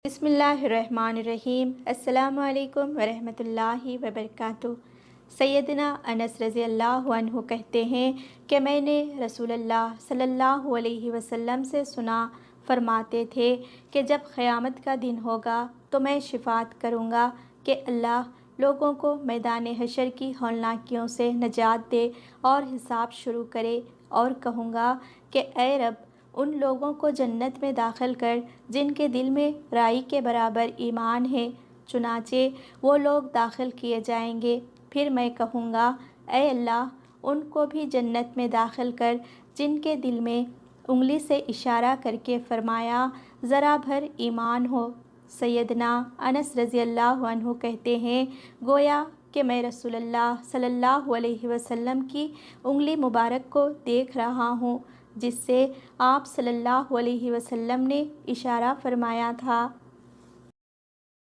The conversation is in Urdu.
بسم اللہ الرحمن الرحیم۔ السلام علیکم ورحمۃ اللہ وبرکاتہ۔ سیدنا انس رضی اللہ عنہ کہتے ہیں کہ میں نے رسول اللہ صلی اللہ علیہ وسلم سے سنا، فرماتے تھے کہ جب قیامت کا دن ہوگا تو میں شفاعت کروں گا کہ اللہ لوگوں کو میدان حشر کی ہولناکیوں سے نجات دے اور حساب شروع کرے، اور کہوں گا کہ اے رب، ان لوگوں کو جنت میں داخل کر جن کے دل میں رائی کے برابر ایمان ہے۔ چنانچہ وہ لوگ داخل کیے جائیں گے۔ پھر میں کہوں گا اے اللہ، ان کو بھی جنت میں داخل کر جن کے دل میں انگلی سے اشارہ کر کے فرمایا ذرا بھر ایمان ہو۔ سیدنا انس رضی اللہ عنہ کہتے ہیں، گویا کہ میں رسول اللہ صلی اللہ علیہ وسلم کی انگلی مبارک کو دیکھ رہا ہوں، جس سے آپ صلی اللہ علیہ وسلم نے اشارہ فرمایا تھا۔